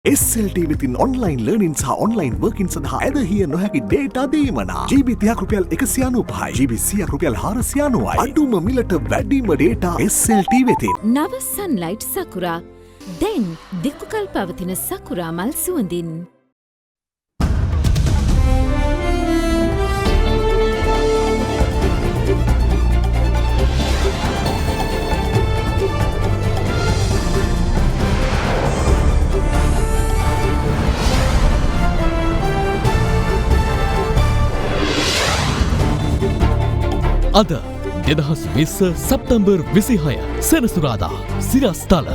SLT within online learning සහ online working සඳහා ඇදහිය නොහැකි data දීමනා GB 30ක් රුපියල් 195යි GB 100ක් රුපියල් 490යි අඩුම මිලට වැඩිම data SLT වෙතින් නව sunlight sakura දැන් දික්කල් පවතින sakura මල් සුවඳින් අද 2020 සැප්තැම්බර් 26 සෙනසුරාදා සිරස්තල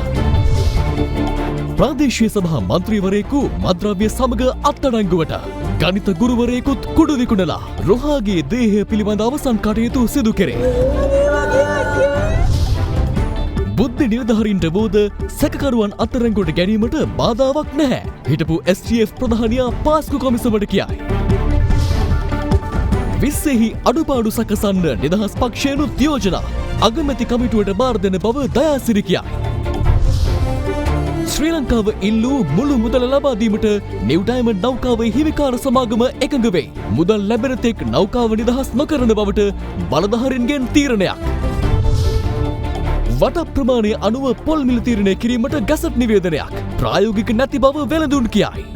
ප්‍රාදේශීය සභා මන්ත්‍රීවරයෙකු මද්‍රව්‍ය සමග අත්අඩංගුවට ගණිත ගුරුවරයෙකුත් කුඩු විකුණලා රොහාගේ දේහය පිළිබඳ අවසන් කටයුතු සිදු කෙරේ. බුද්ධ නිලධාරීන්ට බෝධ සැකකරුවන් අත්අඩංගුවට ගැනීමට බාධාවක් නැහැ. හිටපු STF ප්‍රධානියා පාස්කු කොමිසමට කියයි. විස්සෙහි අඩුපාඩු සකසන්න නිදහස් පක්ෂයනුත් යෝජනා අගමැති කමිටුවට බාර දෙන බව දයාසිරි කියයි. ශ්‍රී ලංකාව ඉල්ලූ මුළු මුදල ලබා දීමට නිව් ඩයමන්ඩ් නෞකාවේ හිමිකාර සමාගම එකඟ වෙයි. මුදල් ලැබෙන තෙක් නෞකාව නිදහස් නොකරන බවට බලධාරීන්ගෙන් තීරණයක්. වට ප්‍රමාණය අනුව පොල් මිල තීරණය කිරීමට ගැසට් නිවේදනයක් ප්‍රායෝගික නැති බව වෙළඳුන් කියයි.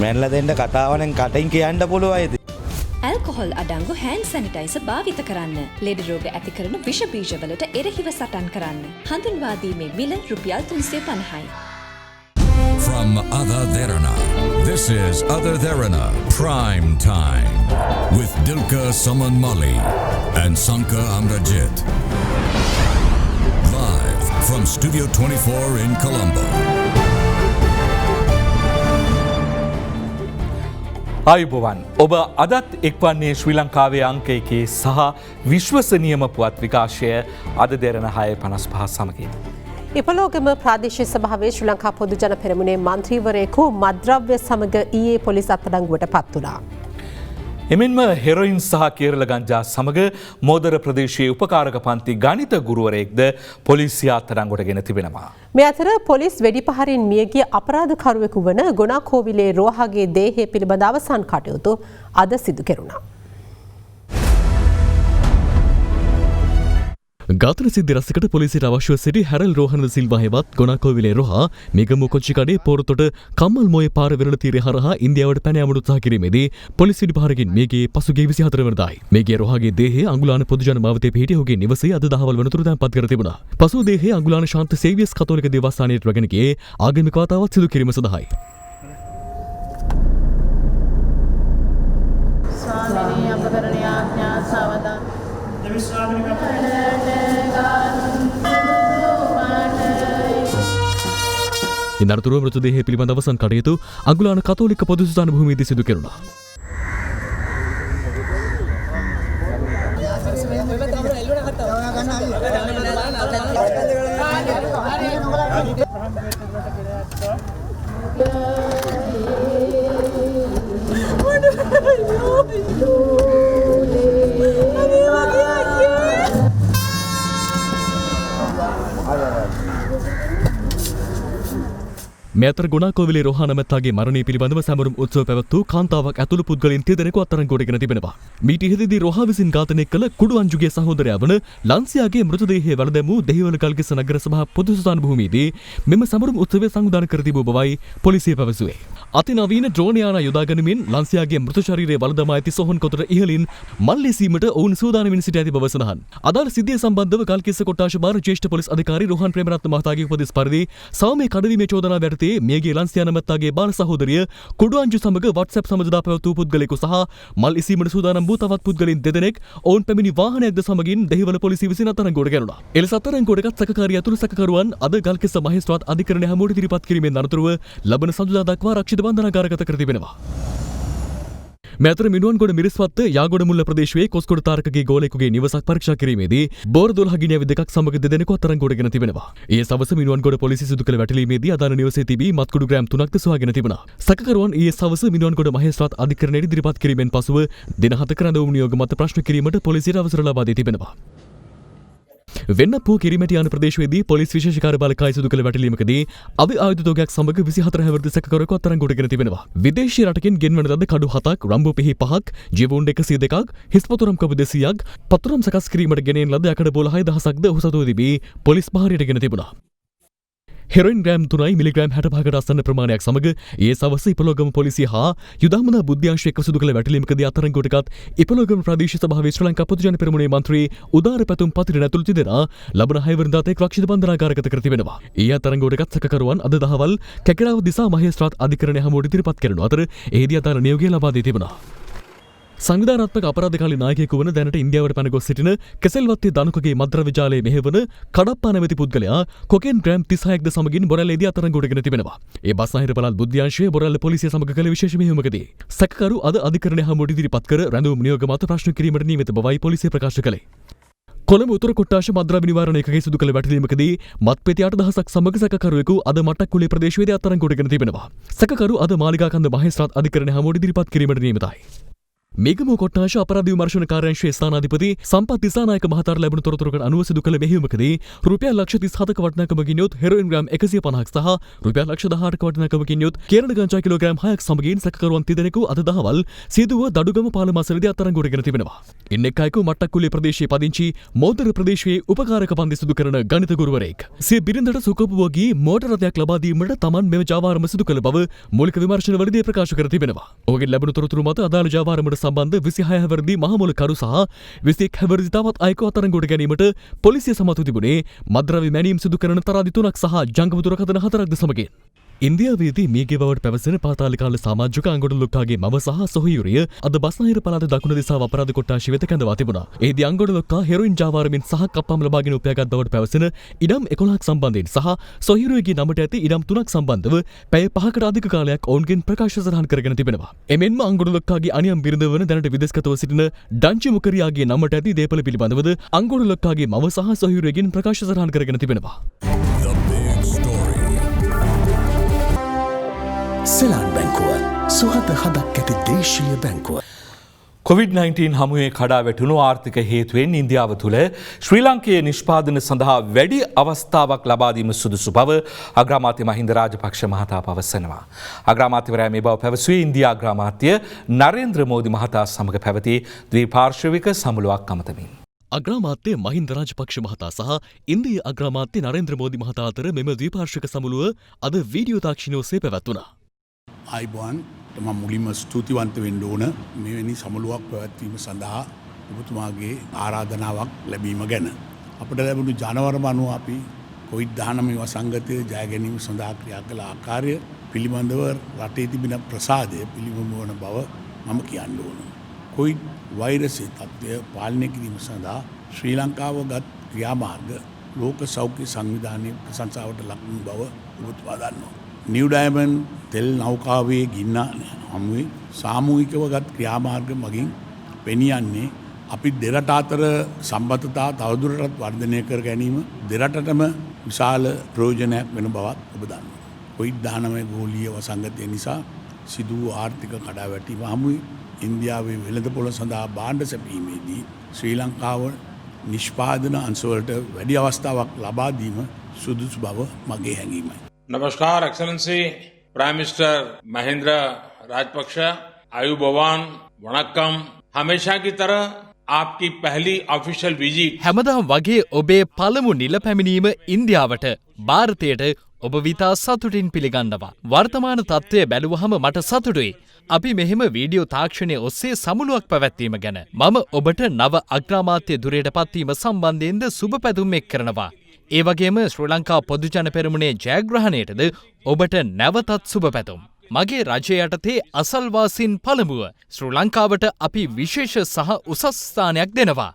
මැනලා දෙන්න කතාවනෙන් කටින් කියන්න පුළුවයිද? ඇල්කොහොල් අඩංගු හෑන්ඩ් සැනිටයිසර් භාවිත කරන්න. ලෙඩ රෝග ඇති කරන විෂ බීජවලට එරෙහිව සටන් කරන්න. හඳුන්වා දීමේ මිල රුපියල් 350යි. From Other Therana, this is Other Therana Prime Time with Dilka Saman Mali and Sanka Amrajit. Live from Studio 24 in Colombo. ආයුබෝවන් ඔබ අදත් එක්වන්නේ ශ්‍රී ලංකාවේ අංක එකේ සහ විශ්වසනීයම පුවත් විකාශය අද දෙරණ 6:55 සමගින්. ඉපලෝගම ප්‍රාදේශීය සභාවේ ශ්‍රී ලංකා පොදු ජන පෙරමුණේ මන්ත්‍රීවරයෙකු මද්‍රව්‍ය සමග ඊයේ පොලිස් අත්අඩංගුවට පත් වුණා. එමෙන්ම හෙරොයින් සහ කේරළ ගංජා සමග මෝදර ප්‍රදේශයේ උපකාරක පන්ති ගණිත ගුරුවරයෙක්ද පොලිසිය අත්අඩංගුවට ගෙන තිබෙනවා. මේ අතර පොලිස් වෙඩිපහරින් මියගිය අපරාධකරුවෙකු වන ගොනාකෝවිලේ රෝහගේ දේහය පිළිබඳ අවසන් කටයුතු අද සිදු කෙරුණා. ගාතන සිද්ධි රැසකට පොලිසියට අවශ්‍යව සිටි හැරල් රෝහණ සිල්වා හෙවත් ගොනාකෝවිලේ රෝහා මිගමු කොච්චිකඩේ පොරතොට කම්මල් මොයේ පාර වෙරළ තීරය හරහා ඉන්දියාවට පැන යාමට උත්සාහ කිරීමේදී පොලිස් වෙඩිපහරකින් මියගියේ පසුගිය 24 වෙනිදායි. මියගිය රෝහාගේ දේහය අඟුලාන පොදු ජන මාවතේ පිහිටි ඔහුගේ නිවසේ අද දහවල් වනතුරු තැන්පත් කර තිබුණා. පසුව දේහය අඟුලාන ශාන්ත සේවියස් කතෝලික දේවස්ථානයට රැගෙන ගියේ ආගමික වාතාවත් සිදු කිරීම සඳහායි. ස්වාමිනී අප කරන ආඥා සවදා ඉන්දරතුරුව මෘතදේහය පිළිබඳ අවසන් කටයුතු අඟුලාන කතෝලික පොදු සුසාන භූමියේදී සිදු කෙරුණා. මේ අතර ගුණාකෝවිලේ රෝහණ මැත්තාගේ මරණය පිළිබඳව සැමරුම් උත්සව පැවැත් වූ කාන්තාවක් ඇතුළු පුද්ගලයන් 30 දෙනෙකු අත්අඩංගුවට ගෙන තිබෙනවා. මීට ඉහතදී රෝහා විසින් ඝාතනය කළ කුඩු අංජුගේ සහෝදරයා වන ලන්සියාගේ මෘතදේහය වැළඳැමූ දෙහිවල ගල්කිස්ස නගර සභා පොදු සුසාන භූමියේදී මෙම සැමරුම් උත්සවය සංවිධානය කර තිබූ බවයි පොලිසිය පැවසුවේ. අතිනවීන ඩ්‍රෝන් යාන යොදා ගනිමින් ලන්සියාගේ මෘත ශරීරය වළඳමා ඇති සොහොන් කොතට ඉහළින් මල් ලෙසීමට ඔවුන් සූදානමින් සිට ඇති බව සඳහන්. අදාළ සිද්ධිය සම්බන්ධව ගල්කිස්ස කොට්ටාශ භාර ජ්‍යෙෂ්ඨ පොලිස් අධිකාරී රෝහන් ප්‍රේමරත්න මහතාගේ උපදෙස් පරිදි සාමයේ කඩවීමේ චෝදනාව යටතේ මියගිය ලන්සියා නමැත්තාගේ බාල සහෝදරිය කුඩු අංජු සමග WhatsApp සමාජදා පැවැත් වූ පුද්ගලයෙකු සහ මල් ඉසීමට සූදානම් වූ තවත් පුද්ගලයන් දෙදෙනෙක් ඔවුන් පැමිණි වාහනයක්ද සමගින් දෙහිවල පොලිසිය විසින් අත්අඩංගුවට ගැනුණා. එලෙස අත්අඩංගුවටගත් සැකකාරිය ඇතුළු සැකකරුවන් අද ගල්කිස්ස මහේස්ත්‍රාත් අධිකරණය හමුවට ඉදිරිපත් කිරීමෙන් අනතුරුව ලබන සඳුදා දක්වා රක්ෂිත බන්ධනාගාරගත කර තිබෙනවා. මේ අතර මිනුවන්ගොඩ මිරිස්වත්ත යාගොඩ මුල්ල ප්‍රදේශයේ කොස්කොඩ තාරකගේ ගෝලයෙකුගේ නිවසක් පරීක්ෂා කිරීමේදී බෝර 12 ගිනියවි දෙකක් සමග දෙදෙනෙකු අත්අඩංගුවට ගෙන තිබෙනවා. ඊයේ සවස මිනුවන්ගොඩ පොලිසිය සිදු කළ වැටලීමේදී අදාළ නිවසේ තිබී මත්කුඩු ග්‍රෑම් 3ක්ද සොයාගෙන තිබුණා. සැකකරුවන් ඊයේ සවස මිනුවන්ගොඩ මහේස්ත්‍රාත් අධිකරණයට ඉදිරිපත් කිරීමෙන් පසුව දින 7ක රැඳවුම් නියෝග මත ප්‍රශ්න කිරීමට පොලිසියට අවසර ලබා දී තිබෙනවා. වෙන්නපුව කිරිමැටියාන ප්‍රදේශයේදී පොලිස් විශේෂ කාර්යබාලකයි සිදු කළ වැටලීමකදී අවි ආයුධ තෝගයක් සමග 24 හැවිරිදි සැකකරුවෙකු අත්අඩංගුවටගෙන තිබෙනවා. විදේශීය රටකින් ගෙන්වන ලද කඩු 7ක්, රම්බෝ පිහි 5ක්, ජීවුන් 102ක්, හිස්පතුරම් කපු 200ක්, පතුරම් සකස් කිරීමට ගෙනෙන ලද යකඩ බෝල 6000ක්ද ඔහු සතුව තිබී පොලිස් බහරයට ගෙන තිබුණා. හෙරොයින් ග්‍රෑම් 3 මිලිග්‍රෑම් 65කට අසන්න ප්‍රමාණයක් සමග ඒ සවස ඉපලෝගම පොලිසිය හා යුදහමන බුද්ධ්‍යංශ එක්ව සිදු කළ වැටලීමකදී අත්අඩංගුවටගත් ඉපලෝගම ප්‍රාදේශීය සභාවේ ශ්‍රී ලංකා පොදු ජන පෙරමුණේ මන්ත්‍රී උදාර පැතුම් පතිරණ ඇතුළු තිදෙනා ලබන 6 වෙනිදාට රක්ෂිත බන්ධනාගාරගත කර තිබෙනවා. ඊ අත්අඩංගුවටගත් සැකකරුවන් අද දහවල් කැකිරාව දිසා මහේස්ත්‍රාත් අධිකරණය හමුවට ඉදිරිපත් කරන අතර එහිදී අදාළ නියෝගය ලබා දී තිබුණා. සංවිධානාත්මක අපරාධකාරී නායකයෙකු වන දැනට ඉන්දියාවට පැන ගොස් සිටින කෙසෙල්වත්තේ දනුකගේ මද්‍රව්‍ය ජාලයේ මෙහෙවන කඩප්පා නැමැති පුද්ගලයා කොකේන් ග්‍රෑම් 36ක්ද සමගින් බොරැල්ලේදී අත්අඩංගුවටගෙන තිබෙනවා. ඒ බස්නාහිර පළාත් බුද්ධ්‍යංශයේ බොරැල්ල පොලිසිය සමග කළ විශේෂ මෙහෙයුමකදී සැකකරු අද අධිකරණය හමුවට ඉදිරිපත් කර රැඳවුම් නියෝග මත ප්‍රශ්න කිරීමට නියමිත බවයි පොලිසිය ප්‍රකාශ කළේ. කොළඹ උතුර කොට්ටාශ මද්‍රව්‍ය නිවාරණ ඒකකයේ සිදු කළ වැටලීමකදී මත්පෙති 8000ක් සමග සැකකරුවෙකු අද මට්ටක්කුලේ ප්‍රදේශයේදී අත්අඩංගුවටගෙන තිබෙනවා. සැකකරු අද මාලිගාකන්ද මහේස්ත්‍රාත් අධිකරණය හමුවට ඉදිරිපත් කිරීමට නියමිතයි. මේගමෝ කොට්ටාශ අපරාධ විමර්ශන කාර්යාංශයේ ස්ථානාධිපති සම්පත් දිසානායක මහතාට ලැබුණු තොරතුරකට අනුව සිදු කළ මෙහෙයුමකදී රුපියල් ලක්ෂ 37ක වටිනාකමකින් යුත් හෙරොයින් ග්‍රෑම් 150ක් සහ රුපියල් ලක්ෂ 18ක වටිනාකමකින් යුත් කේරළ ගංජා කිලෝග්‍රෑම් 6ක් සමගින් සැකකරුවන් තිදෙනෙකු අද දහවල් සිදුව දඩුගම පාලම අසලදී අත්අඩංගුවටගෙන තිබෙනවා. ඉන් එක් අයෙකු මට්ටක්කුලේ ප්‍රදේශයේ පදිංචි මෝදර ප්‍රදේශයේ උපකාරක පන්දි සිදු කරන ගණිත ගුරුවරයෙක්. සිය බිරිඳට සුඛෝපභෝගී මෝටර රථයක් ලබා දීමට තමන් මෙම ජාවාරම සිදු කළ බව මූලික විමර්ශනවලදී ප්‍රකාශ කර තිබෙනවා. ඔහුගෙන් ලැබුණු තොරතුරු මත අදාළ ජාවාරමට සම්බන්ධ 26 හැවිරිදි මහමුල කරු සහ 21 හැවිරිදි තවත් අයෙකු අත්අඩංගුවට ගැනීමට පොලිසිය සමතු තිබුණේ මද්‍රව්‍ය මැනීම් සිදු කරන තරාදි 3ක් සහ ජංගම දුරකථන 4ක්ද සමගින්. ඉන්දියාවේදී මියගිය බවට පැවසෙන පාතාලි කාල සමාජික අංගොඩ ලොක්කාගේ මව සහ සොහොයුරිය අද බස්නාහිර පළාත දකුණ දිසාව අපරාධ කොට්ටාශය වෙත කැඳවා තිබුණා. එහිදී අංගොඩ ලොක්කා හෙරොයින් ජාවාරමින් සහ කප්පම් ලබාගෙන උපයාගත් බවට පැවසෙන ඉඩම් 11ක් සම්බන්ධයෙන් සහ සොහොයුරියගේ නමට ඇති ඉඩම් 3ක් සම්බන්ධව පැය 5කට අධික කාලයක් ඔවුන්ගෙන් ප්‍රකාශ සටහන් කරගෙන තිබෙනවා. එමෙන්ම අංගොඩ ලොක්කාගේ අනියම් බිරිඳ වන දැනට විදේශගතව සිටින ඩංචි මුකරියාගේ නමට ඇති දේපල පිළිබඳවද අංගොඩ ලොක්කාගේ මව සහ සොහොයුරියගෙන් ප්‍රකාශ සටහන් කරගෙන තිබෙනවා. සෙලාන් බැංකුව සුහද හදක් ඇති දේශීය බැංකුව. COVID-19 හමුවේ කඩා වැටුණු ආර්ථික හේතුවෙන් ඉන්දියාව තුළ ශ්‍රී ලංකයේ නිෂ්පාදන සඳහා වැඩි අවස්ථාවක් ලබාදීම සුදුසු බව අග්‍රාමාත්‍ය මහින්ද රාජපක්ෂ මහතා පවසනවා. අග්‍රාමාත්‍යවරයා මේ බව පැවසුවේ ඉන්දියා අග්‍රාමාත්‍ය නරේන්ද්‍ර මෝදි මහතා සමග පැවති ද්විපාර්ශ්වික සමුළුවක් අමතමින්. අග්‍රාමාත්‍ය මහින්ද රාජපක්ෂ මහතා සහ ඉන්දිය අග්‍රාමාත්‍ය නරේන්ද්‍ර මෝදි මහතා අතර මෙම ද්විපාර්ශ්වික සමුළුව අද වීඩියෝ තාක්ෂණය ඔස්සේ පැවැත්වුණා. අයිබෝන් තම මුලින්ම ස්තුතිවන්ත වෙන්න ඕන මෙවැනි සමුළුවක් පැවැත්වීම සඳහා ඔබතුමාගේ ආරාධනාවක් ලැබීම ගැන. අපට ලැබුණු ජනවරම අනුව අපි COVID-19 වසංගතය ජය ගැනීම සඳහා ක්‍රියා කළ ආකාරය පිළිබඳව රටේ තිබෙන ප්‍රසාදය පිළිබඳ වන බව මම කියන්න ඕන. කොවිඩ් වෛරසයේ තත්ත්වය පාලනය කිරීම සඳහා ශ්‍රී ලංකාව ගත් ක්‍රියාමාර්ග ලෝක සෞඛ්‍ය සංවිධානයේ ප්‍රශංසාවට ලක් වූ බව ඔබතුමා දන්නවා. නිව් ඩයමන්ඩ් තෙල් නෞකාවේ ගින්න හමුවේ සාමූහිකව ගත් ක්‍රියාමාර්ග මගින් පෙනියන්නේ අපි දෙරට අතර සම්බන්ධතා තවදුරටත් වර්ධනය කර ගැනීම දෙරටටම විශාල ප්‍රයෝජනයක් වෙන බවත් ඔබ දන්නවා. COVID-19 ගෝලීය වසංගතය නිසා සිදු වූ ආර්ථික කඩාවැටීම හමුවේ ඉන්දියාවේ වෙළඳපොළ සඳහා භාණ්ඩ සැපීමේදී ශ්‍රී ලංකාව නිෂ්පාදන අංශවලට වැඩි අවස්ථාවක් ලබා දීම සුදුසු බව මගේ හැඟීමයි. नमस्कार excellency prime minister Mahinda Rajapaksa आयुबोवान वणक्कम हमेशा की तरह आपकी पहली ऑफिशियल विजिट හැමදාම වගේ ඔබේ පළමු නිල පැමිණීම ඉන්දියාවට ಭಾರತයට ඔබ විතා සතුටින් පිළිගන්නවා. වර්තමාන තත්ත්වය බැලුවහම මට සතුටුයි. අපි මෙහෙම වීඩියෝ තාක්ෂණය ඔස්සේ සමුළුවක් පැවැත්වීම ගැන. මම ඔබට නව අග්‍රාමාත්‍ය දුරයට පත්වීම සම්බන්ධයෙන්ද සුබ පැතුම් එක් කරනවා. ඒ වගේම ශ්‍රී ලංකා පොදු ජන පෙරමුණේ ජයග්‍රහණයටද ඔබට නැවතත් සුබ පැතුම්. මගේ රජය යටතේ අසල්වාසීන් පළමුව ශ්‍රී ලංකාවට අපි විශේෂ සහ උසස් ස්ථානයක් දෙනවා.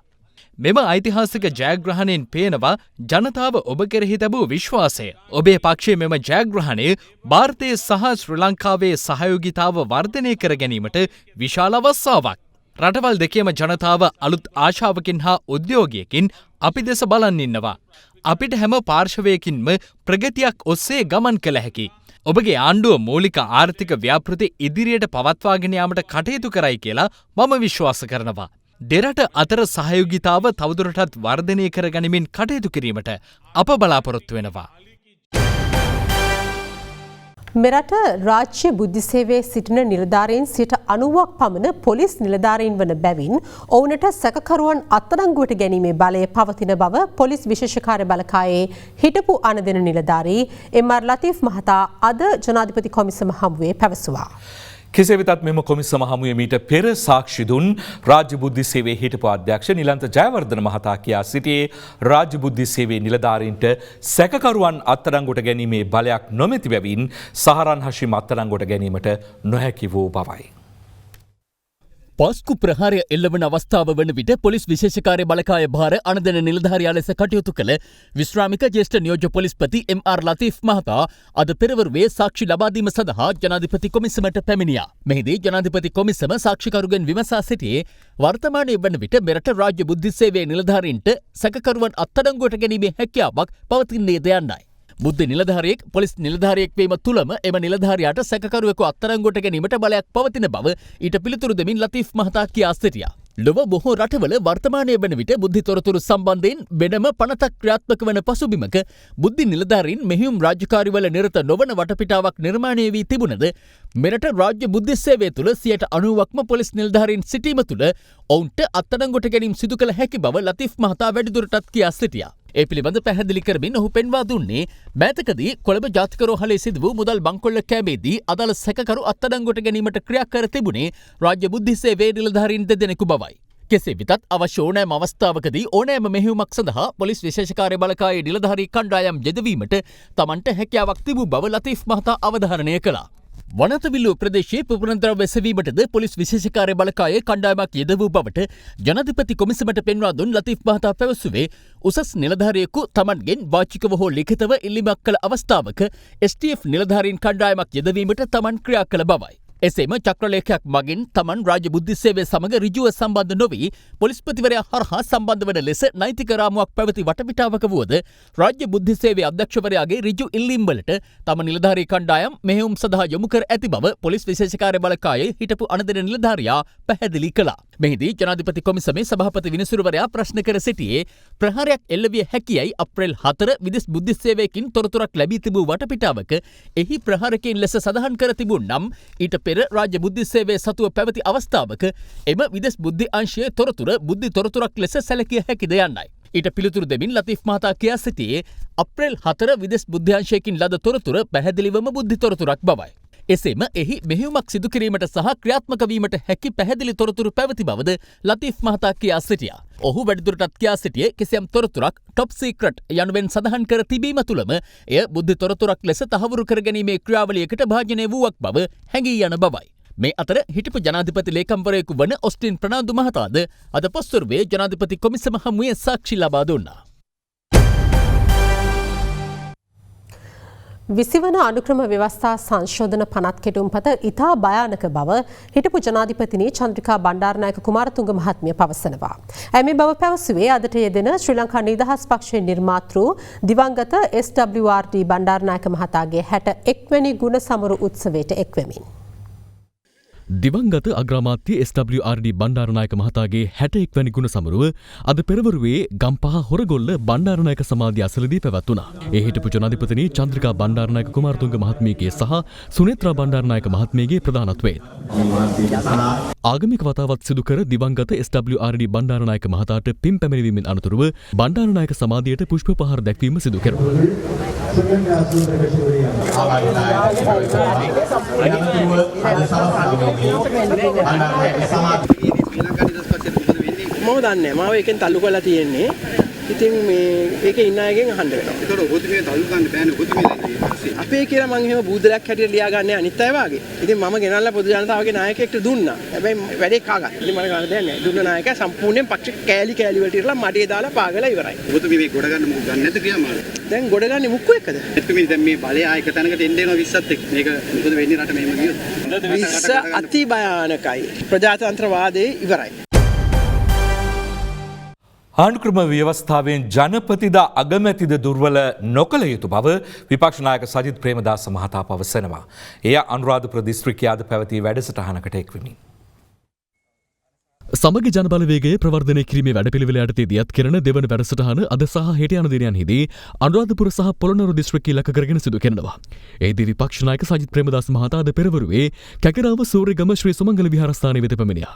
මෙම ඓතිහාසික ජයග්‍රහණයෙන් පේනවා ජනතාව ඔබ කෙරෙහි තැබූ විශ්වාසය. ඔබේ පක්ෂයේ මෙම ජයග්‍රහණය ಭಾರತයේ සහ ශ්‍රී ලංකාවේ සහයෝගීතාව වර්ධනය කර ගැනීමට විශාල අවස්ථාවක්. රටවල් දෙකේම ජනතාව අලුත් ආශාවකින් හා උද්‍යෝගයකින් අපි දෙස බලන් ඉන්නවා. අපිට හැම පාර්ශවයකින්ම ප්‍රගතියක් ඔස්සේ ගමන් කළ හැකි. ඔබගේ ආණ්ඩුව මූලික ආර්ථික ව්‍යාපෘති ඉදිරියට පවත්වාගෙන යාමට කටයුතු කරයි කියලා මම විශ්වාස කරනවා. දෙරට අතර සහයෝගිතාව තවදුරටත් වර්ධනය කර ගනිමින් කටයුතු කිරීමට අප බලාපොරොත්තු වෙනවා. මෙරට රාජ්‍ය බුද්ධි සේවයේ සිටින නිලධාරීන් 90ක් පමණ පොලිස් නිලධාරීන් වන බැවින් ඔවුන්ට සැකකරුවන් අත්අඩංගුවට ගැනීමේ බලය පවතින බව පොලිස් විශේෂ කාර්ය බළකායේ හිටපු අනදෙන නිලධාරී එම්.ආර්. ලතීෆ් මහතා අද ජනාධිපති කොමිසම හමුවේ පැවසුවා. කෙසේ වෙතත් මෙම කොමිසම හමුවේ මීට පෙර සාක්ෂි දුන් රාජ්‍ය බුද්ධි සේවයේ හිටපු අධ්‍යක්ෂ නිලන්ත ජයවර්ධන මහතා කියා සිටියේ රාජ්‍ය බුද්ධි සේවයේ නිලධාරීන්ට සැකකරුවන් අත්අඩංගුවට ගැනීමේ බලයක් නොමැති බැවින් සහරන් හෂිම් අත්අඩංගුවට ගැනීමට නොහැකි වූ බවයි. පාස්කු ප්‍රහාරය එල්ලවන අවස්ථාව වන විට පොලිස් විශේෂකාර්ය බලකාය භාර අනදන නිලධාරියා ලෙස කටයුතු කළ විශ්‍රාමික ජ්‍යෙෂ්ඨ නියෝජ්‍ය පොලිස්පති එම්.ආර්. ලතීෆ් මහතා අද පෙරවරුවේ සාක්ෂි ලබා දීම සඳහා ජනාධිපති කොමිසමට පැමිණියා. මෙහිදී ජනාධිපති කොමිසම සාක්ෂිකරුගෙන් විමසා සිටියේ වර්තමානයේ වන විට මෙරට රාජ්‍ය බුද්ධි සේවයේ නිලධාරීන්ට සැකකරුවන් අත්අඩංගුවට ගැනීමේ හැකියාවක් පවතින්නේද යන්නයි. බුද්ධ නිලධාරියෙක් පොලිස් නිලධාරියෙක් වීම තුළම එම නිලධාරියාට සැකකරුවෙකු අත්අඩංගුවට ගැනීමට බලයක් පවතින බව ඊට පිළිතුරු දෙමින් ලතීෆ් මහතා කියා සිටියා. ලොව බොහෝ රටවල වර්තමානයේ වන විට බුද්ධි තොරතුරු සම්බන්ධයෙන් වෙනම පනතක් ක්‍රියාත්මක වන පසුබිමක බුද්ධි නිලධාරීන් මෙහෙයුම් රාජකාරිවල නිරත නොවන වටපිටාවක් නිර්මාණය වී තිබුණද මෙරට රාජ්‍ය බුද්ධි සේවය තුළ 90%ක්ම පොලිස් නිලධාරීන් සිටීම තුළ ඔවුන්ට අත්අඩංගුවට ගැනීම සිදු කළ හැකි බව ලතීෆ් මහතා වැඩිදුරටත් කියා සිටියා. ඒ පිළිබඳ පැහැදිලි කරමින් ඔහු පෙන්වා දුන්නේ මෑතකදී කොළඹ ජාතික රෝහලේ සිදු වූ මුදල් බංකොල්ල කෑමේදී අදාළ සැකකරු අත්අඩංගුවට ගැනීමට ක්‍රියා කර තිබුණේ රාජ්‍ය බුද්ධි සේවයේ නිලධාරීන් දෙදෙනෙකු බවයි. කෙසේ වෙතත් අවශ්‍ය ඕනෑම අවස්ථාවකදී ඕනෑම මෙහෙයුමක් සඳහා පොලිස් විශේෂ කාර්ය බලකායේ නිලධාරී කණ්ඩායම් යෙදවීමට තමන්ට හැකියාවක් තිබූ බව ලතීෆ් මහතා අවධාරණය කළා. වනතවිල්ලුව ප්‍රදේශයේ පුපුරන්ද්‍රව්‍ය සෙවීමටද පොලිස් විශේෂ කාර්ය බලකායේ කණ්ඩායමක් යෙද වූ බවට ජනාධිපති කොමිසමට පෙන්වා දුන් ලතීෆ් මහතා පැවසුවේ උසස් නිලධාරියෙකු තමන්ගෙන් වාචිකව හෝ ලිඛිතව ඉල්ලීමක් කළ අවස්ථාවක STF නිලධාරීන් කණ්ඩායමක් යෙදවීමට තමන් ක්‍රියා කළ බවයි. එසේම චක්‍රලේඛයක් මගින් තමන් රාජ්‍ය බුද්ධි සේවය සමග ඍජුව සම්බන්ධ නොවී පොලිස්පතිවරයා හරහා සම්බන්ධ වන ලෙස නෛතික රාමුවක් පැවති වටපිටාවක වුවද රාජ්‍ය බුද්ධි සේවය අධ්‍යක්ෂවරයාගේ ඍජු ඉල්ලීම්වලට තම නිලධාරී කණ්ඩායම් මෙහෙයුම් සඳහා යොමු කර ඇති බව පොලිස් විශේෂ කාර්ය බලකායේ හිටපු අනදෙන නිලධාරියා පැහැදිලි කළා. මෙහිදී ජනාධිපති කොමිසමේ සභාපති විනිසුරුවරයා ප්‍රශ්න කර සිටියේ ප්‍රහාරයක් එල්ලවිය හැකියයි අප්‍රේල් 4 විදෙස් බුද්ධි සේවයකින් තොරතුරක් ලැබී තිබූ වටපිටාවක එහි ප්‍රහාරකයින් ලෙස සඳහන් කර තිබූ නම් ඊට පෙර රාජ්‍ය බුද්ධි සේවයේ සතුව පැවති අවස්ථාවක එම විදෙස් බුද්ධි අංශයේ තොරතුර බුද්ධි තොරතුරක් ලෙස සැලකිය හැකිද යන්නයි. ඊට පිළිතුරු දෙමින් ලතීෆ් මහතා කියා සිටියේ අප්‍රේල් 4 විදෙස් බුද්ධි අංශයකින් ලද තොරතුර පැහැදිලිවම බුද්ධි තොරතුරක් බවයි. එසේම එහි මෙහෙයුමක් සිදු කිරීමට සහ ක්‍රියාත්මක වීමට හැකි පැහැදිලි තොරතුරු පැවති බවද ලතීෆ් මහතා කියා සිටියා. ඔහු වැඩිදුරටත් කියා සිටියේ කිසියම් තොරතුරක් ටොප් සීක්‍රට් යනුවෙන් සඳහන් කර තිබීම තුළම එය බුද්ධි තොරතුරක් ලෙස තහවුරු කර ගැනීමේ ක්‍රියාවලියකට භාජනය වූවක් බව හැඟී යන බවයි. මේ අතර හිටපු ජනාධිපති ලේකම්වරයෙකු වන ඔස්ටින් ප්‍රනාන්දු මහතාද අද පොස්වරුවේ ජනාධිපති කොමිසම හමුවේ සාක්ෂි ලබා දුන්නා. 20 වන අනුක්‍රම ව්‍යවස්ථා සංශෝධන පනත් කෙටුම්පත ඉතා භයානක බව හිටපු ජනාධිපතිනි චන්ද්‍රිකා බණ්ඩාරනායක කුමාරතුංග මහත්මිය පවසනවා. ඇය මේ බව පැවසුවේ අදට යෙදෙන ශ්‍රී ලංකා නිදහස් පක්ෂයේ නිර්මාතෘ දිවංගත SWRD බණ්ඩාරනායක මහතාගේ 61 වෙනි ගුණ සමරු උත්සවයට එක්වෙමින්. දිවංගත අග්‍රාමාත්‍ය SWRD බණ්ඩාරනායක මහතාගේ 61 වැනි ගුණ සමරුව අද පෙරවරුවේ ගම්පහ හොරගොල්ල බණ්ඩාරනායක සමාධිය අසලදී පැවැත්වුණා. ඒ හිටපු ජනාධිපතිනි චන්ද්‍රිකා බණ්ඩාරනායක කුමාරතුංග මහත්මියගේ සහ සුනේත්‍රා බණ්ඩාරනායක මහත්මියගේ ප්‍රධානත්වයෙන් ආගමික වතාවත් සිදු කර දිවංගත SWRD බණ්ඩාරනායක මහතාට පින් පැමිණීමෙන් අනතුරුව බණ්ඩාරනායක සමාධියට පුෂ්ප පහර දැක්වීම සිදු කෙරුණා. මම දන්නේ මාව එකෙන් තල්ලු කරලා තියෙන්නේ. ඉතින් මේ ඒකේ ඉන්න අයගෙන් අහන්න වෙනවා. ඒතකොට ඔබතුමිය තල්ලු ගන්න බෑනේ ඔබතුමිය. අපේ කියලා මං එහෙම බූදලයක් හැටියට ලියා ගන්න අනිත් අය වාගේ. ඉතින් මම ගෙනල්ලා පොදු ජනතාවගේ නායකයෙක්ට දුන්නා. හැබැයි වැඩේ කාගත්තා. ඉතින් මම ගන්න දෙයක් නැහැ. දුන්න නායකයා සම්පූර්ණයෙන් පක්ෂ කෑලි වලට ඉරලා මඩේ දාලා පාගලා ඉවරයි. ඔබතුමිය මේ ගොඩ ගන්න මොකක් ගන්න නැද්ද ක්‍රියාමාර්ග? දැන් ගොඩ ගන්නේ මුක්කු එක්කද? ඔබතුමිය දැන් මේ බලය ආයක තැනකට එන්න එනවා 20ත් එක්ක. මේක මොකද වෙන්නේ රට මෙහෙම ගියොත්? 20 අති භයානකයි. ප්‍රජාතන්ත්‍රවාදයේ ඉවරයි. ආණ්ඩුක්‍රම ව්‍යවස්ථාවෙන් ජනපතිද අගමැතිද දුර්වල නොකළ යුතු බව විපක්ෂ නායක සජිත් ප්‍රේමදාස මහතා පවසනවා. එය අනුරාධපුර දිස්ත්‍රික්කයේ අද පැවති වැඩසටහනකට එක්වෙමින්. සමග ජනබලවේගය ප්‍රවර්ධනය කිරීමේ වැඩපිළිවෙල යටතේ දියත් කරන දෙවන වැඩසටහන අද සහ හෙට යන දිනයන්හිදී අනුරාධපුර සහ පොළොන්නරු දිස්ත්‍රික්කය ඉලක්ක කරගෙන සිදු කරනවා. එහිදී විපක්ෂ නායක සජිත් ප්‍රේමදාස මහතා අද පෙරවරුවේ කැකරාව සූර්යගම ශ්‍රී සුමංගල විහාරස්ථානයේ වෙත පැමිණියා.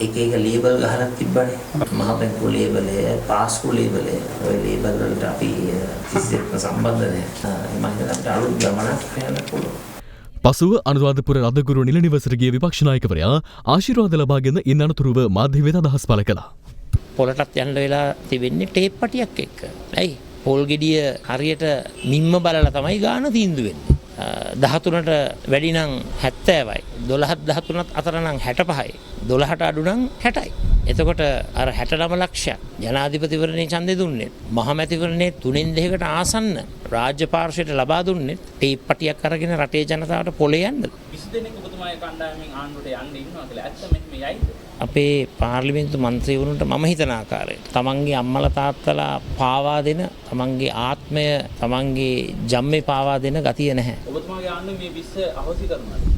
එක ලේබල් ගහලා තිබ්බනේ. මහ බැංකුව ලේබලය, පාස්කු ලේබලය. ওই ලේබල් වලට අපි කිසිසේත්ම සම්බන්ධ නැහැ. මම හිතන්නේ අලුත් ගමනක් යන්න පුළුවන්. පසුව අනුරාධපුර රදගුරු නිල නිවසට ගිය විපක්ෂ නායකවරයා ආශිර්වාද ලබාගෙන ඉන් අනතුරුව මාධ්‍ය වෙත අදහස් පළ කළා. පොලටත් යන්න වෙලා තිබෙන්නේ ටේප් පටියක් එක්ක. ඇයි? පොල් ගෙඩිය හරියට මිම්ම බලලා තමයි ගාන තීන්දුව වෙන්නේ. 13ට වැඩි නම් 70යි. 12ත් 13ත් අතර නම් 65යි. 12ට අඩු නම් 60යි. එතකොට අර 69 ලක්ෂයක් ජනාධිපතිවරණේ ඡන්දෙ දුන්නේ. මහමැතිවරණේ 3න් 2කට ආසන්න රාජ්‍ය පාර්ශ්වයට ලබා දුන්නේ ටේප් පටියක් අරගෙන රටේ ජනතාවට පොලේ යන්නද? 20 දෙනෙක් ඔබතුමාගේ කණ්ඩායමෙන් ආණ්ඩුවට යන්න ඉන්නවා කියලා ඇත්ත මෙන්න යයිද? අපේ පාර්ලිමේන්තු මන්ත්‍රීවරුන්ට මම හිතන ආකාරයට තමන්ගේ අම්මලා තාත්තලා පාවා දෙන තමන්ගේ ආත්මය තමන්ගේ ජම්මේ පාවා දෙන ගතිය නැහැ. ඔබතුමාගේ ආණ්ඩුව මේ 20 අහෝසි කරනවාද?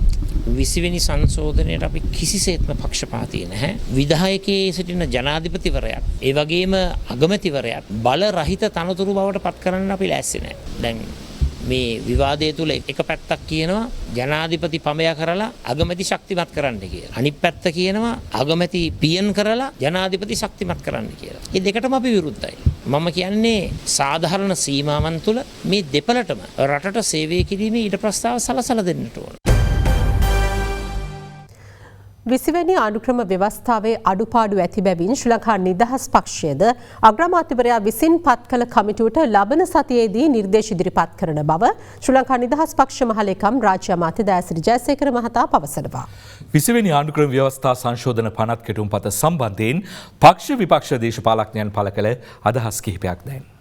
20 වෙනි සංශෝධනයට අපි කිසිසේත්ම පක්ෂපාතී නැහැ. විධායකයේ සිටින ජනාධිපතිවරයාත් ඒ වගේම අගමැතිවරයාත් බල රහිත තනතුරු බවට පත් කරන්න අපි ලෑස්ති නැහැ. දැන් මේ විවාදය තුල එක පැත්තක් කියනවා ජනාධිපති පමය කරලා අගමැති ශක්තිමත් කරන්න කියලා. අනිත් පැත්ත කියනවා අගමැති පියන් කරලා ජනාධිපති ශක්තිමත් කරන්න කියලා. මේ දෙකටම අපි විරුද්ධයි. මම කියන්නේ සාධාරණ සීමාවන් තුල මේ දෙපළටම රටට සේවය කිරීමේ ඊට ප්‍රස්තාව සලසලා දෙන්නට ඕන. 20වෙනි ආණ්ඩුක්‍රම ව්‍යවස්ථාවේ අඩුපාඩු ඇති බැවින් ශ්‍රී ලංකා නිදහස් පක්ෂයද අග්‍රාමාත්‍යවරයා විසින් පත් කළ කමිටුවට ලබන සතියේදී නිර්දේශ ඉදිරිපත් කරන බව ශ්‍රී ලංකා නිදහස් පක්ෂ මහලේකම් රාජ්‍ය අමාත්‍ය දයාසිරි ජයසේකර මහතා පවසනවා. 20වෙනි ආණ්ඩුක්‍රම ව්‍යවස්ථා සංශෝධන පනත් කෙටුම්පත සම්බන්ධයෙන් පක්ෂ විපක්ෂ දේශපාලඥයන් පළ කළ අදහස් කිහිපයක් දැන්.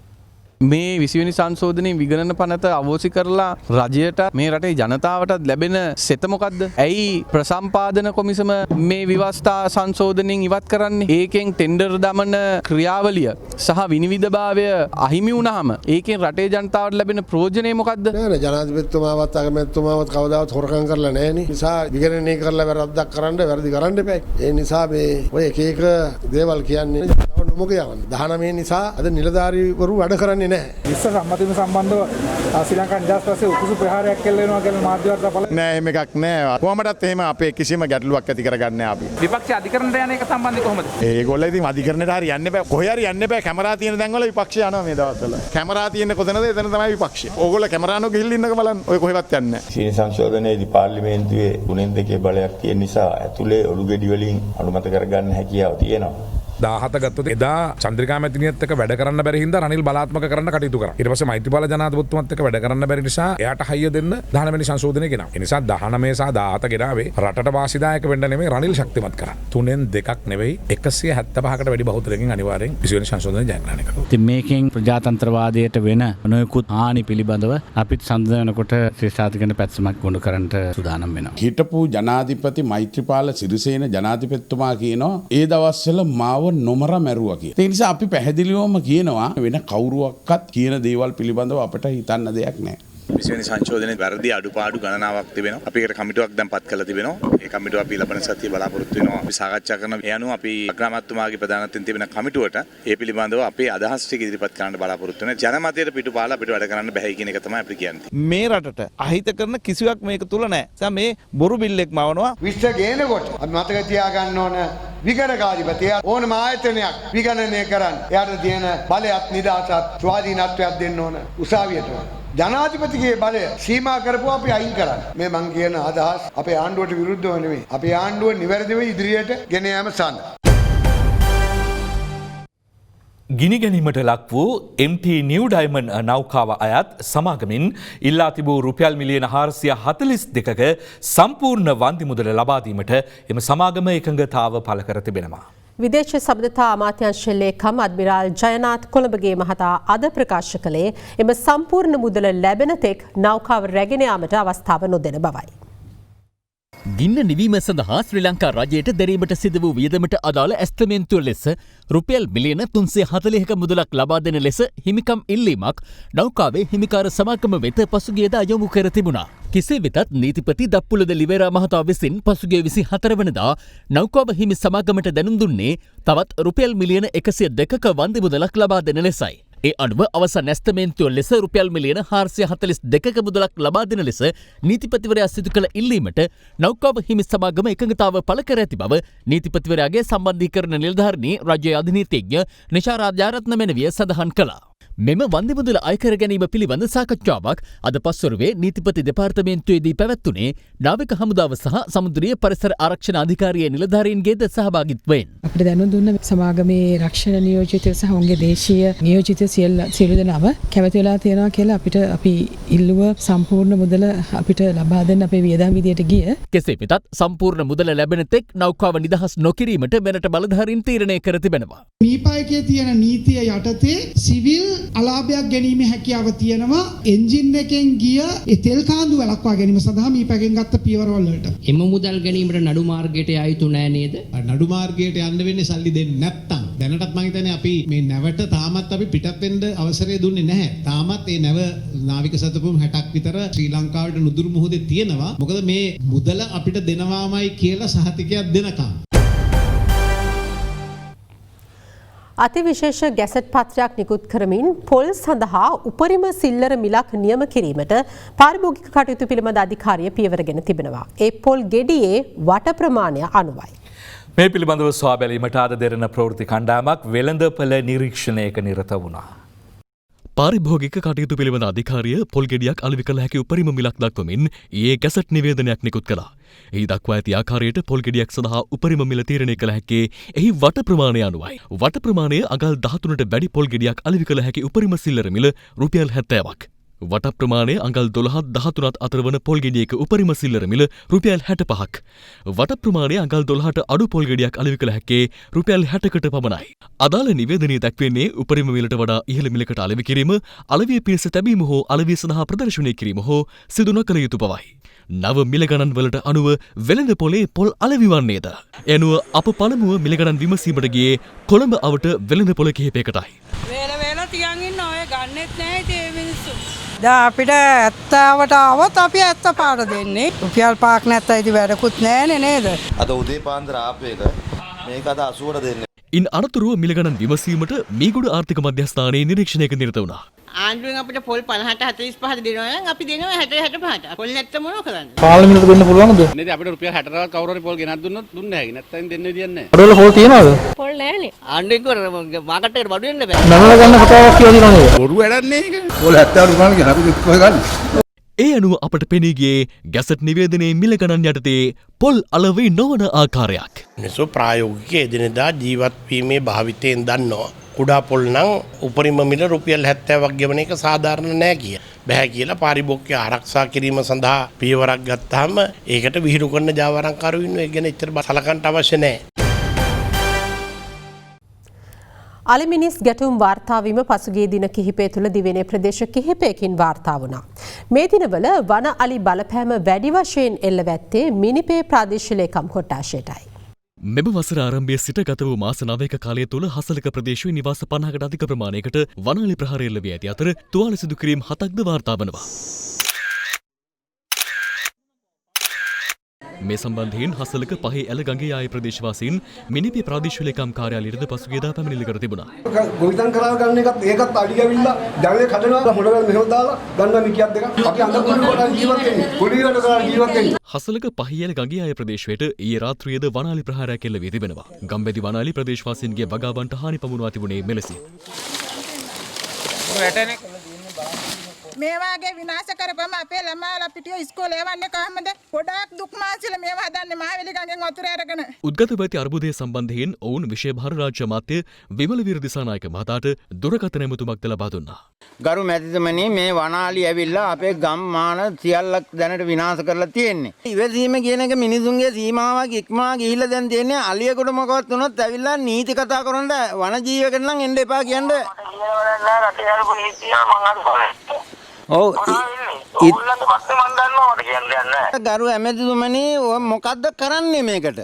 මේ 20වෙනි සංශෝධනයේ විගණන පනත අවෝසි කරලා රජයට මේ රටේ ජනතාවටත් ලැබෙන සෙත මොකද්ද? ඇයි ප්‍රසම්පාදන කොමිසම මේ ව්‍යවස්ථා සංශෝධනයෙන් ඉවත් කරන්නේ? ඒකෙන් ටෙන්ඩර් දමන ක්‍රියාවලිය සහ විනිවිදභාවය අහිමි වුණාම ඒකෙන් රටේ ජනතාවට ලැබෙන ප්‍රයෝජනය මොකද්ද? නෑ ජනාධිපතිතුමාවත් අගමැතිතුමාවත් කවදාවත් හොරකම් කරලා නෑනේ. නිසා විගණනය කරලා වැරද්දක් කරන්න වැරදි කරන්න එපා. ඒ නිසා මේ ඔය එක එක දේවල් කියන්නේ නොමග යවන්න. 19 නිසා අද නිලධාරීවරු වැඩ කරන්නේ විශ්ව සම්මතීම සම්බන්ධව ශ්‍රී ලංකා නිදහස් පස්සේ උකුසු ප්‍රහාරයක් කෙල්ල වෙනවා කියලා මාධ්‍ය වාර්තා පළ නෑ එහෙම එකක් නෑ කොහමදත් එහෙම අපේ කිසිම ගැටලුවක් ඇති කරගන්නේ නෑ අපි විපක්ෂ අධිකරණයට යන එක සම්බන්ධයි කොහොමද ඒගොල්ලෝ ඉතින් අධිකරණයට හරි යන්න බෑ කොහේ හරි යන්න බෑ කැමරා තියෙන තැන්වල විපක්ෂය යනවා මේ දවස්වල කැමරා තියෙන කොතනද එතන තමයි විපක්ෂය ඕගොල්ලෝ කැමරා නෝ ගිහින් ඉන්නක බලන්න ඔය කොහෙවත් යන්නේ නෑ සීනි සංශෝධනයේදී පාර්ලිමේන්තුවේ 3/2 බලයක් තියෙන නිසා ඇතුලේ ඔලු ගෙඩි වලින් අනුමත කරගන්න හැකියාව තියෙනවා 17 ගත්තොත් එදා චන්ද්‍රිකා මැතිණියත් එක්ක වැඩ කරන්න බැරි හින්දා රනිල් බලාත්මක කරන්න කටයුතු කරා. ඊට පස්සේ මෛත්‍රීපාල ජනාධිපතිතුමත් එක්ක වැඩ කරන්න බැරි නිසා එයාට හයිය දෙන්න 19 වෙනි සංශෝධනය ගෙනාවා. ඒ නිසා 19 සහ 17 ගෙනාවේ රටට වාසිදායක වෙන්න නෙමෙයි රනිල් ශක්තිමත් කරා. 3න් 2ක් නෙවෙයි 175කට වැඩි බහුතරකින් අනිවාර්යෙන් 20 වෙනි සංශෝධනය ජයග්‍රහණය කරනවා. ඉතින් මේකෙන් ප්‍රජාතන්ත්‍රවාදයට වෙන නොයෙකුත් හානි පිළිබඳව අපිත් සම්දනකොට ශ්‍රේෂ්ඨාධිකරණ පැත්සමක් ගොනු කරන්නට සූදානම් වෙනවා. හිටපු ජනාධිපති මෛත්‍රීපාල සිරිසේන ජනාධිපතිතුමා කියනවා ඒ දවස්වල මාව නොමර මැරුවා. ඒ නිසා අපි පැහැදිලිවම කියනවා වෙන කවුරුවක්වත් කියන දේවල් පිළිබඳව අපිට හිතන්න දෙයක් නැහැ. 20 වෙනි සංශෝධනයේ වැරදි අඩුපාඩු ගණනාවක් තිබෙනවා. අපි ඒකට කමිටුවක් දැන් පත් කරලා තිබෙනවා. ඒ කමිටුව අපි ලබන සතියේ බලාපොරොත්තු වෙනවා. අපි සාකච්ඡා කරන ඒ අනුව අපි අග්‍රාමාත්‍යතුමාගේ ප්‍රධානත්වයෙන් තිබෙන කමිටුවට ඒ පිළිබඳව අපේ අදහස් ටික ඉදිරිපත් කරන්න බලාපොරොත්තු වෙනවා. ජනමතයට පිටුපාලා අපිට වැඩ කරන්න බැහැ කියන එක තමයි අපි කියන්නේ. මේ රටට අහිත කරන කිසිවක් මේක තුල නැහැ. මේ බොරු බිල්ලෙක් මවනවා. විශ්ව ගේනකොට අපි මතක තියාගන්න ඕන විගණකාධිපතිය ඕනම ආයතනයක් විගණනය කරන්න. එයාට තියෙන බලයත් නිදහසත් ස්වාධීනත්වයක් දෙන්න ඕන උසාවියට. ජනාධිපතිගේ බලය සීමා කරපුවා අපි අයින් කරන්න. මේ මං කියන අදහස් අපේ ආණ්ඩුවට විරුද්ධව නෙමෙයි. අපේ ආණ්ඩුව නිවැරදිව ඉදිරියට ගෙන යාම සඳහා. ගිනි ගැනීමට ලක් වූ MT නිව් ඩයිමන්ඩ් නෞකාව අයත් සමාගමින් ඉල්ලා තිබූ රුපියල් මිලියන 442ක සම්පූර්ණ වන්දි මුදල ලබා දීමට එම සමාගම එකඟතාව පළ කර තිබෙනවා. විදේශ සබඳතා අමාත්‍යංශ ලේකම් අද්මිරාල් ජයනාත් කොළඹගේ මහතා අද ප්‍රකාශ කළේ එම සම්පූර්ණ මුදල ලැබෙන තෙක් නෞකාව රැගෙන යාමට අවස්ථාව නොදෙන බවයි. ගින්න නිවීම සඳහා ශ්‍රී ලංකා රජයට දැරීමට සිදු වූ වියදමට අදාළ ඇස්තමේන්තුව ලෙස රුපියල් මිලියන 340ක මුදලක් ලබා දෙන ලෙස හිමිකම් ඉල්ලීමක් නෞකාවේ හිමිකාර සමාගම වෙත පසුගියදා යොමු කර තිබුණා. කෙසේ වෙතත් නීතිපති දප්පුලද ලිවේරා මහතා විසින් පසුගිය 24 වනදා නෞකාව හිමි සමාගමට දැනුම් දුන්නේ තවත් රුපියල් මිලියන 102ක වන්දි මුදලක් ලබා දෙන ලෙසයි. ඒ අනුව අවසන් ඇස්තමේන්තුව ලෙස රුපියල් මිලියන 442ක මුදලක් ලබා දෙන ලෙස නීතිපතිවරයා සිදු කළ ඉල්ලීමට නෞකාව හිමි සමාගම එකඟතාව පළ කර ඇති බව නීතිපතිවරයාගේ සම්බන්ධීකරණ නිලධාරිණී රාජ්‍ය අධිනීතිඥ නිෂා රාජාරත්න මෙනවිය සඳහන් කළා. මෙම වන්දි මුදල අයකර ගැනීම පිළිබඳ සාකච්ඡාවක් අද පස්වරුවේ නීතිපති දෙපාර්තමේන්තුවේදී පැවැත්වුණේ නාවික හමුදාව සහ සමුද්‍රීය පරිසර ආරක්ෂණ අධිකාරියේ නිලධාරීන්ගේද සහභාගීත්වයෙන්. අපිට දැනුම් දුන්න සමාගමේ රක්ෂණ නියෝජිතයෝ සහ ඔවුන්ගේ දේශීය නියෝජිතයෝ සියලු දෙනාම කැමති වෙලා තියෙනවා කියලා අපි ඉල්ලුව සම්පූර්ණ මුදල අපිට ලබා දෙන්න අපේ වියදම් විදියට ගිය. කෙසේ වෙතත් සම්පූර්ණ මුදල ලැබෙන තෙක් නෞකාව නිදහස් නොකිරීමට මෙරට බලධාරීන් තීරණය කර තිබෙනවා. මීපායකයේ තියෙන නීතිය යටතේ සිවිල් අලාභයක් ගැනීමේ හැකියාව තියෙනවා එන්ජින් එකෙන් ගිය ඒ තෙල් කාන්දු වළක්වා ගැනීම සඳහා මීපැකෙන් ගත්ත පියවරවල් වලට. එම මුදල් ගැනීමට නඩු මාර්ගයට යා යුතු නෑ නේද? නඩු මාර්ගයට යන්න වෙන්නේ සල්ලි දෙන්නේ නැත්තම්. දැනටත් මම හිතන්නේ අපි මේ නැවට තාමත් අපි පිටත් වෙන්න අවසරය දුන්නේ නැහැ. තාමත් මේ නැව නාවික සැතපුම් 60ක් විතර ශ්‍රී ලංකාවට නුදුරු මුහුදේ තියෙනවා. මොකද මේ මුදල අපිට දෙනවාමයි කියලා සහතිකයක් දෙනකම්. අතිවිශේෂ ගැසට් පත්‍රයක් නිකුත් කරමින් පොල් සඳහා උපරිම සිල්ලර මිලක් නියම කිරීමට පාරිභෝගික කටයුතු පිළිබඳ අධිකාරිය පියවරගෙන තිබෙනවා. ඒ පොල් ගෙඩියේ වට ප්‍රමාණය අනුවයි. මේ පිළිබඳව සොයා බැලීමට අද දෙරණ ප්‍රවෘත්ති කණ්ඩායමක් වෙළඳපළ නිරීක්ෂණයක නිරත වුණා. පාරිභෝගික කටයුතු පිළිබඳ අධිකාරිය පොල් ගෙඩියක් අලෙවි කළ හැකි උපරිම මිලක් දක්වමින් ඊයේ ගැසට් නිවේදනයක් නිකුත් කළා. එහි දක්වා ඇති ආකාරයට පොල් ගෙඩියක් සඳහා උපරිම මිල තීරණය කළ හැකි එහි වට ප්‍රමාණය අනුවයි. වට ප්‍රමාණය අගල් 13ට වැඩි පොල් ගෙඩියක් අලෙවි කළ හැකි උපරිම සිල්ලර මිල රුපියල් 70ක්. වට ප්‍රමාණය අඟල් 12 13ත් අතර වන පොල් ගෙඩියක උපරිම සිල්ලර මිල රුපියල් 65ක්. වට ප්‍රමාණය අඟල් 12ට අඩු පොල් ගෙඩියක් අලෙවි කළ හැකි රුපියල් 60කට පමණයි. අදාළ නිවේදනයේ දැක්වෙන්නේ උපරිම මිලට වඩා ඉහළ මිලකට අලෙවි කිරීම, අලෙවිය පිණිස තැබීම හෝ අලෙවිය සඳහා ප්‍රදර්ශනය කිරීම හෝ සිදු නොකළ යුතු බවයි. නව මිල ගණන් වලට අනුව වෙළඳ පොලේ පොල් අලෙවි වන්නේද. එනුව අප පළමුව මිල ගණන් විමසීමට ගියේ කොළඹ අවට වෙළඳ පොල කිහිපයකටයි. වේල තියන් ඉන්න ඔය ගන්නෙත් නැහැ ඉතින් මේ මිනිස්සු. දැන් අපිට 70ට આવොත් අපි 70 පාර දෙන්නේ. රුපියල් 5ක් නැත්නම් ඉතින් වැඩකුත් නැහැනේ නේද? අද උදේ පාන්දර ආපේක මේක අද 80ට දෙන්නේ. ඉන් අනතුරුව මිල ගණන් විමසීමට මීගොඩ ආර්ථික මධ්‍යස්ථානයේ නිරීක්ෂණයක නිරත වුණා. ආණ්ඩුවෙන් අපිට පොල් 50ට 45ට දෙනවා නම් අපි දෙනවා 60 65ට. පොල් නැත්තම් මොනව කරන්නේ? පාර්ලිමේන්තුවට දෙන්න පුළුවන්ද? නේද අපිට රුපියල් 60ක් කවුරු හරි පොල් ගෙනත් දුන්නොත් දුන්නේ නැහැ. නැත්තම් දෙන්න විදියක් නැහැ. පොල් පොල් තියනවද? පොල් නැහැනේ. ආණ්ඩුවෙන් කර මාකට් එකට බඩු වෙන්න බෑ. නමල ගන්න කතාවක් කියලා දිනනවා නේද? බොරු වැඩක් නේ ඒක. පොල් 70 රුපියල් ගෙන අපි කොහෙ ගන්න? ඒ අනුව අපට පෙනී ගියේ ගැසට් නිවේදනයේ මිල ගණන් යටතේ පොල් අලෙවි නොවන ආකාරයක්. මිනිස්සු ප්‍රායෝගික එදිනෙදා ජීවත් වීමේ භාවිතයෙන් දන්නවා. කුඩා පොල් නම් උපරිම මිල රුපියල් 70ක් ගෙවන එක සාධාරණ නෑ කිය. බෑ කියලා පාරිභෝගික ආරක්ෂා කිරීම සඳහා පියවරක් ගත්තාම ඒකට විහිළු කරන ජාවාරම්කරු ඉන්න ඒ ගැන එච්චර සලකන්න අවශ්‍ය නෑ. අලිමිනිස් ගැටුම් වාර්තා වීම පසුගිය දින කිහිපය තුළ දිවයිනේ ප්‍රදේශ කිහිපයකින් වාර්තා වුණා. මේ දිනවල වන අලි බලපෑම වැඩි වශයෙන් එල්ල වැත්තේ මිනිපේ ප්‍රාදේශීය ලේකම් කොට්ටාශයටයි. මෙම වසර ආරම්භයේ සිට ගත වූ මාස 9ක කාලය තුළ හසලක ප්‍රදේශයේ නිවාස 50කට අධික ප්‍රමාණයකට වනාලි ප්‍රහාර එල්ල වී ඇති අතර තුවාල සිදු කිරීම් 7ක්ද වාර්තා වනවා. මේ සම්බන්ධයෙන් හසලක පහේ ඇල ගඟේ ආයේ ප්‍රදේශවාසීන් මිනිපේ ප්‍රාදේශීය ලේකම් කාර්යාලයට පසුගියදා පැමිණිලි කර තිබුණා. ගොවිතැන් කරා ගන්න ඒකත් අඩි ගවිලා ජනලේ කඩනවා හොඩවල මෙහෙම දාලා ගන්නවා මිකියක් දෙකක්. අපි අඳ කුඩු වල ජීවත් වෙන්නේ. කුඩු වල කරා ජීවත් වෙන්නේ. හසලක පහේ ඇල ගඟේ ආයේ ප්‍රදේශයට ඊයේ රාත්‍රියේද වනාලි ප්‍රහාරයක් එල්ල වී තිබෙනවා. ගම්බැදි වනාලි ප්‍රදේශවාසීන්ගේ වගාවන්ට හානි පමුණවා තිබුණේ මෙලෙසින්. මේ වාගේ විනාශ කරපම අපේ ළමාලා පිටිය ඉස්කෝලේ යවන්නේ කොහමද? ගොඩාක් දුක් මාසිල මේවා හදන්නේ මහවැලි ගඟෙන් වතුර අරගෙන. උද්ගත පැති අර්බුදය සම්බන්ධයෙන් ඔවුන් විශේෂ භාර රාජ්‍ය අමාත්‍ය විමල වීර දිසානායක මහතාට දුරකථන ඇමතුමක්ද ලබා දුන්නා. ගරු මැතිතුමනි මේ වනාලි ඇවිල්ලා අපේ ගම්මාන සියල්ලක් දැනට විනාශ කරලා තියෙන්නේ. ඉවසීම කියන එක මිනිසුන්ගේ සීමාවක් ඉක්මවා ගිහිල්ලා දැන් තියෙන්නේ අලියෙකුට මොකවත් වුණොත් ඇවිල්ලා නීති කතා කරන වන ජීවකට නම් එන්න එපා කියන්නේ. ගරු ඇමතිතුමනි ඔය මොකද්ද කරන්නේ මේකට?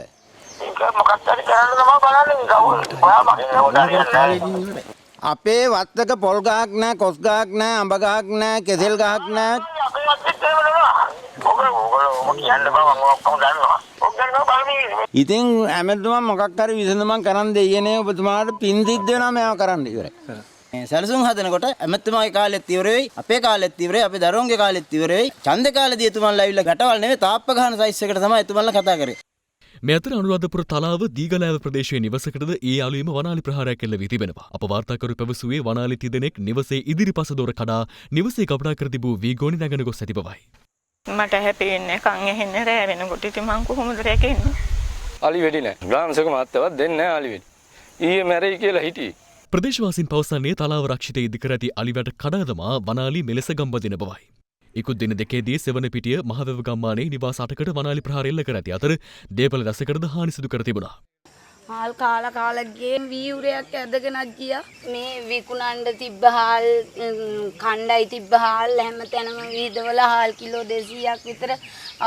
අපේ වත්තක පොල් ගහක් නැහැ, කොස් ගහක් නැහැ, අඹ ගහක් නැහැ, කෙසෙල් ගහක් නැහැ. ඉතින් ඇමතිතුමා මොකක් හරි විසඳුමක් කරන් දෙයියනේ ඔබතුමාට පින් සිද්ධ වෙනවා මේවා කරන්න ඉවරයි. සැලසුම් හදනකොට ඇමතිතුමාගේ කාලෙත් ඉවර වෙයි, අපේ කාලෙත් ඉවර වෙයි, අපේ දරුවන්ගේ කාලෙත් ඉවර වෙයි. ඡන්ද කාලේදී එතුමන්ලා ඇවිල්ලා ගැටවල් නෙවෙයි තාප්ප ගහන සයිස් එකට තමයි එතුමන්ලා කතා කරේ. මේ අතර අනුරාධපුර තලාව දීගලෑව ප්‍රදේශයේ නිවසකටද ඒ යාළුවේම වනාලි ප්‍රහාරයක් එල්ල වී තිබෙනවා. අප වාර්තාකරු පැවසුවේ වනාලි තිදෙනෙක් නිවසේ ඉදිරිපස දොර කඩා නිවසේ කපඩා කර තිබූ වීගෝනි නැගෙන ගොස් ඇති බවයි. මට හැපෙන්නේ කන් ඇහෙන්නේ රෑ වෙනකොට ඉතින් මං කොහොමද රැකෙන්නේ? අලි වෙඩි නෑ. ග්‍රාමසේක මහත්තයවත් දෙන්නේ නෑ අලි වෙඩි. ඊයේ මැරෙයි කියලා හිටියේ. ප්‍රදේශවාසීන් පවසන්නේ තලාව රක්ෂිතය ඉදිකර ඇති අලිවැට කඩා දමා වනාලි මෙලෙස ගම්බදින බවයි. ඉකුත් දින දෙකේදී සෙවන පිටිය මහවැව ගම්මානයේ නිවාස 8කට වනාලි ප්‍රහාර එල්ල කර ඇති අතර දේපල රැසකටද හානි සිදු කර තිබුණා. හාල් කාලා ගේ වීවුරයක් ඇදගෙනත් ගියා. මේ විකුණන්න තිබ්බ හාල් කණ්ඩායි තිබ්බ හාල් හැමතැනම විදවල හාල් කිලෝ 200ක් විතර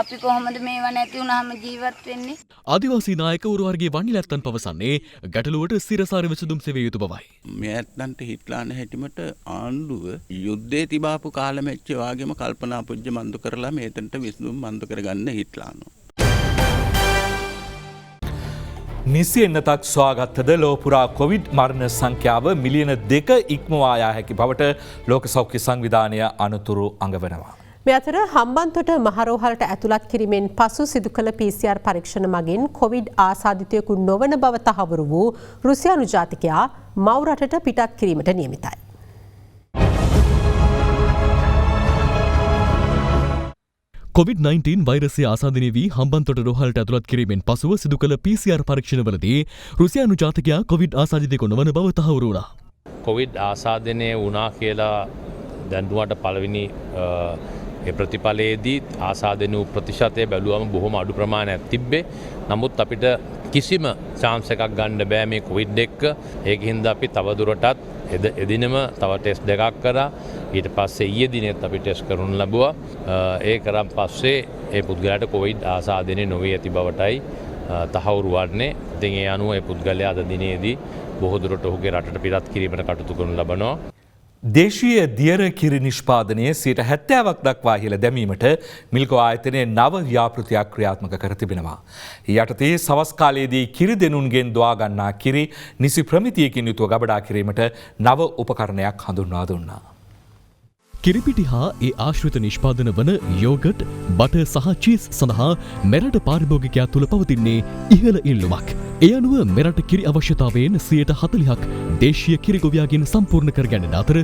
අපි කොහොමද මේව නැති වුනහම ජීවත් වෙන්නේ? ආදිවාසී නායක උරුවර්ගයේ වන්නිලැත්තන් පවසන්නේ ගැටලුවට සිරසාර විසඳුම් සෙවිය යුතු බවයි. මේ ඇත්තන්ට හිටලාන හැටිමට ආණ්ඩුව යුද්ධේ තිබාපු කාලෙමෙච්ච වාගේම කල්පනා පුජ්‍ය මන්දු කරලා මේතන්ට විසඳුම් මන්දු කරගන්න හිටලානෝ. නිසි එන්නතක් සොයාගත්තද ලෝපුරා කොවිඩ් මරණ සංඛ්‍යාව මිලියන 2 ඉක්මවා යා හැකි බවට ලෝක සෞඛ්‍ය සංවිධානය අනතුරු අඟවනවා. මේ අතර හම්බන්තොට මහරෝහලට ඇතුළත් කිරීමෙන් පසු සිදු කළ PCR පරීක්ෂණ මගින් කොවිඩ් ආසාදිතයෙකු නොවන බව තහවුරු වූ රුසියානු ජාතිකයා මව් රටට පිටත් කිරීමට නියමිතයි. COVID-19 වෛරසය ආසාදනය වී හම්බන්තොට රෝහලට ඇතුළත් කිරීමෙන් පසුව සිදු කළ PCR පරීක්ෂණවලදී රුසියානු ජාතිකයා කොවිඩ් ආසාදිතයෙකු නොවන බව තහවුරු වුණා. කොවිඩ් ආසාදනය වුණා කියලා දැන්දුවට පළවෙනි ප්‍රතිඵලයේදී ආසාදන වූ ප්‍රතිශතය බැලුවම බොහොම අඩු ප්‍රමාණයක් තිබ්බේ. නමුත් අපිට කිසිම chance එකක් ගන්න බෑ මේ කොවිඩ් එක්ක. ඒකින්ද අපි තවදුරටත් එදිනම තව ටෙස්ට් දෙකක් කරා. ඊට පස්සේ ඊයේ දිනෙත් අපි ටෙස්ට් කරනු ලැබුවා. ඒ කරන් පස්සේ ඒ පුද්ගලයාට කොවිඩ් ආසාදනය නොවී ඇති බවටයි තහවුරු වන්නේ. ඉතින් ඒ අනුව ඒ පුද්ගලයා අද දිනේදී බොහෝ දුරට ඔහුගේ රටට පිටත් කිරීමට කටයුතු කරනු ලබනවා. දේශීය දියර කිරි නිෂ්පාදනය 70% දක්වා ඉහළ දැමීමට මිල්කෝ ආයතනයේ නව ව්‍යාපෘතියක් ක්‍රියාත්මක කර තිබෙනවා. යටතේ සවස් කාලයේදී කිරි දෙනුන්ගෙන් දොවා ගන්නා කිරි නිසි ප්‍රමිතියකින් යුතුව ගබඩා කිරීමට නව උපකරණයක් හඳුන්වා දුන්නා. කිරිපිටි හා ඒ ආශ්‍රිත නිෂ්පාදන වන යෝගට්, බටර් සහ චීස් සඳහා මෙරට පාරිභෝගිකයා තුළ පවතින්නේ ඉහළ ඉල්ලුමක්. ඒ අනුව මෙරට කිරි අවශ්‍යතාවයෙන් 40%ක් දේශීය කිරි ගොවියාගෙන් සම්පූර්ණ කර ගැනෙන අතර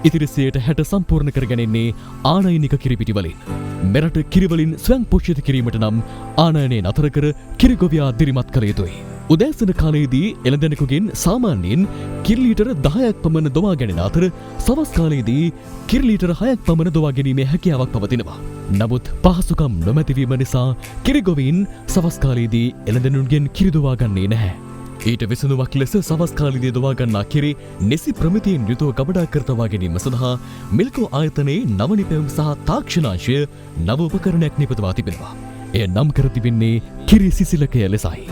ඉතිරි 60% සම්පූර්ණ කර ගැනෙන්නේ ආනයනික කිරිපිටි වලින්. මෙරට කිරි වලින් ස්වයං පෝෂිත කිරීමට නම් ආනයනය නතර කර කිරි ගොවියා දිරිමත් කළ යුතුයි. උදෑසන කාලයේදී එළදෙනෙකුගෙන් සාමාන්‍යයෙන් කිරි ලීටර 10ක් පමණ දොවා ගැනෙන අතර සවස් කාලයේදී කිරි ලීටර 6ක් පමණ දොවා ගැනීමේ හැකියාවක් පවතිනවා. නමුත් පහසුකම් නොමැතිවීම නිසා කිරි ගොවීන් සවස් කාලයේදී එළදෙනුන්ගෙන් කිරි දොවා ගන්නේ නැහැ. ඊට විසඳුමක් ලෙස සවස් කාලයේදී දොවා ගන්නා කිරි නිසි ප්‍රමිතියෙන් යුතුව ගබඩා කර තබා ගැනීම සඳහා මිල්කෝ ආයතනයේ නව නිපැයුම් සහ තාක්ෂණාංශය නව උපකරණයක් නිපදවා තිබෙනවා. එය නම් කර තිබෙන්නේ කිරි සිසිලකය ලෙසයි.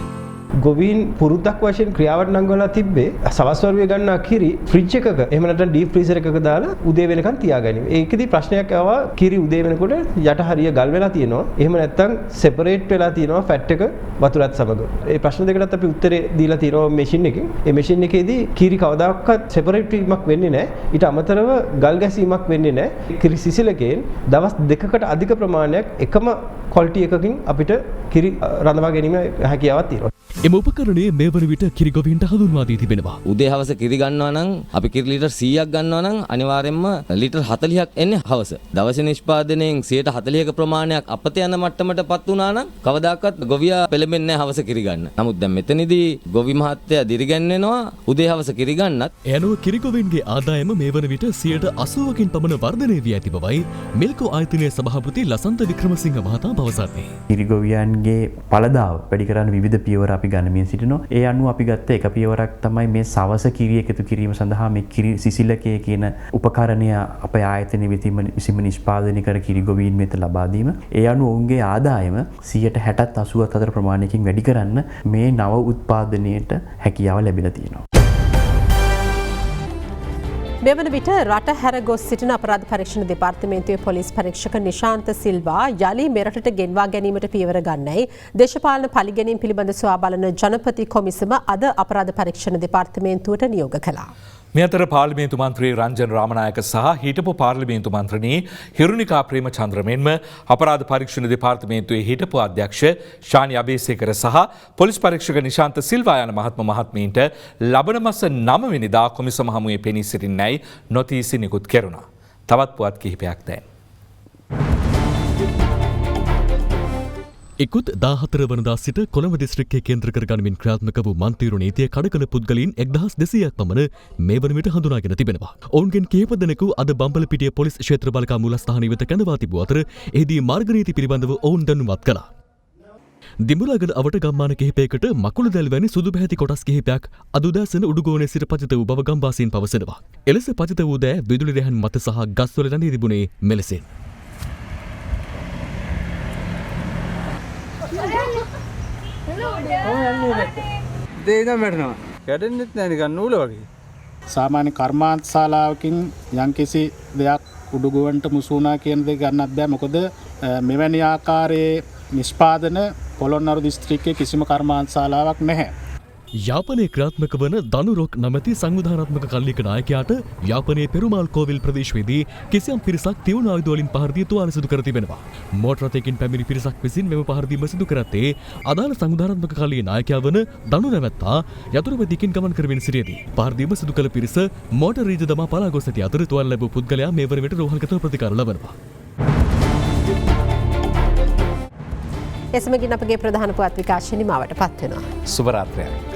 ගොවීන් පුරුද්දක් වශයෙන් ක්‍රියාවට නංගවලා තිබ්බේ සවස් වරුවේ ගන්නා කිරි ෆ්‍රිජ් එකක එහෙම නැත්නම් ඩීප් ෆ්‍රීසර් එකක දාලා උදේ වෙනකන් තියාගැනීම. ඒකෙදි ප්‍රශ්නයක් ආවා කිරි උදේ වෙනකොට යට හරිය ගල් වෙලා තියෙනවා. එහෙම නැත්නම් සෙපරේට් වෙලා තියෙනවා ෆැට් එක වතුරත් සමග. ඒ ප්‍රශ්න දෙකටත් අපි උත්තරේ දීලා තියෙනවා මැෂින් එකෙන්. ඒ මැෂින් එකේදී කිරි කවදාකවත් සෙපරේට් වීමක් වෙන්නේ නැහැ. ඊට අමතරව ගල් ගැසීමක් වෙන්නේ නැහැ. කිරි සිසිලකෙන් දවස් දෙකකට අධික ප්‍රමාණයක් එකම ක්වොලිටි එකකින් අපිට කිරි රඳවා ගැනීම හැකියාවක් තියෙනවා. එම උපකරණය මේ වන විට කිරි ගොවීන්ට හඳුන්වා දී තිබෙනවා. උදේ හවස කිරි ගන්නවා නම් අපි කිරි ලීටර් 100ක් ගන්නවා නම් අනිවාර්යයෙන්ම ලීටර් 40ක් එන්නේ හවස. දවස නිෂ්පාදනයෙන් 40%ක ප්‍රමාණයක් අපත යන මට්ටමටපත් වුණා නම් කවදාකවත් ගොවියා පෙළඹෙන්නේ නැහැ හවස කිරි ගන්න. නමුත් දැන් මෙතනදී ගොවි මහත්තයා දිරිගැන්වෙනවා උදේ හවස කිරි ගන්නත්. ඒ අනුව කිරි ගොවීන්ගේ ආදායම මේ වන විට 80%කින් පමණ වර්ධනය වී ඇති බවයි මිල්කෝ ආයතනයේ සභාපති ලසන්ත වික්‍රමසිංහ මහතා පවසන්නේ. කිරි ගොවියන්ගේ පළදාව වැඩි කරන්න විවිධ පියවර අපි ගණමින් සිටිනවා. ඒ අනුව අපි ගත්ත එක පියවරක් තමයි මේ සවස කිරි එකතු කිරීම සඳහා මේ කිරි සිසිලකය කියන උපකරණය අපේ ආයතනයේ විසින්ම නිෂ්පාදනය කර කිරි ගොවීන් වෙත ලබා දීම. ඒ අනුව ඔවුන්ගේ ආදායම 60%ට 80ත් අතර ප්‍රමාණයකින් වැඩි කරන්න මේ නව උත්පාදනයට හැකියාව ලැබිලා තියෙනවා. මෙවන විට රට හැර ගොස් සිටින අපරාධ පරීක්ෂණ දෙපාර්තමේන්තුවේ පොලිස් පරීක්ෂක නිශාන්ත සිල්වා යලි මෙරටට ගෙන්වා ගැනීමට පියවර ගන්නයි දේශපාලන පලිගැනීම් පිළිබඳ සොයා බලන ජනපති කොමිසම අද අපරාධ පරීක්ෂණ දෙපාර්තමේන්තුවට නියෝග කළා. මේ අතර පාර්ලිමේන්තු මන්ත්‍රී රංජන් රාමනායක සහ හිටපු පාර්ලිමේන්තු මන්ත්‍රණී හිරුනිකා ප්‍රේමචන්ද්‍ර මෙන්ම අපරාධ පරීක්ෂණ දෙපාර්තමේන්තුවේ හිටපු අධ්‍යක්ෂ ශානි අබේසේකර සහ පොලිස් පරීක්ෂක නිශාන්ත සිල්වා යන මහත්මීන්ට ලබන මාස 9 වෙනිදා කොමිසම හමුවේ පෙනී සිටින්නයි නොතීසි නිකුත් කෙරුණා. තවත් පුවත් කිහිපයක් දැන්. ඉකුත් 14 වනදා සිට කොළඹ දිස්ත්‍රික්කයේ කේන්ද්‍ර කර ගනිමින් ක්‍රියාත්මක වූ මන්තිරු නීතිය කඩකළ පුද්ගලයන් 1200ක් පමණ මේ වන විට හඳුනාගෙන තිබෙනවා. ඔවුන්ගෙන් කිහිප දෙනෙකු අද බම්බලපිටිය පොලිස් ක්ෂේත්‍ර බලකා මූලස්ථානය වෙත කැඳවා තිබූ අතර එහිදී මාර්ග නීති පිළිබඳව ඔවුන් දැනුවත් කළා. දිඹුලාගල අවට ගම්මාන කිහිපයකට මකුළු දැල් වැනි සුදු පැහැති කොටස් කිහිපයක් අද උදෑසන උඩුගෝනේ සිට පතිත වූ බව ගම්වාසීන් පවසනවා. එලෙස පතිත වූ දෑ විදුලි රැහන් මත සහ ගස්වල රැඳී තිබුණේ මෙලෙසින්. සාමාන්‍ය කර්මාන්ත ශාලාවකින් යම්කිසි දෙයක් උඩුගුවන්ට මුසුනා කියන දේ ගන්නත් බෑ. මොකද මෙවැනි ආකාරයේ නිෂ්පාදන පොළොන්නරු දිස්ත්‍රික්කයේ කිසිම කර්මාන්ත ශාලාවක් නැහැ. යාපනයේ ක්‍රියාත්මක වන දනුරොක් නමැති සංවිධානාත්මක කල්ලික නායකයාට යාපනයේ පෙරුමාල් කෝවිල් ප්‍රදේශයේදී කිසියම් පිරිසක් තියුණු ආයුධ වලින් පහර දී තුවාල සිදු කර තිබෙනවා. මෝටර රථයකින් පැමිණි පිරිසක් විසින් මෙම පහර දීම සිදු කරත්තේ අදාළ සංවිධානාත්මක කල්ලියේ නායකයා වන දනු නැවැත්තා යතුරුපැදියකින් ගමන් කරමින් සිටියේදී පහර දීම සිදු කළ පිරිස මෝටර රීජ දමා පලා ගොස් ඇති අතර තුවාල ලැබූ පුද්ගලයා මේ වන විට රෝහල්ගත ප්‍රතිකාර ලබනවා. එසමගින් අපගේ ප්‍රධාන පුවත් විකාශය නිමවට පත් වෙනවා. සුබ රාත්‍රියක්.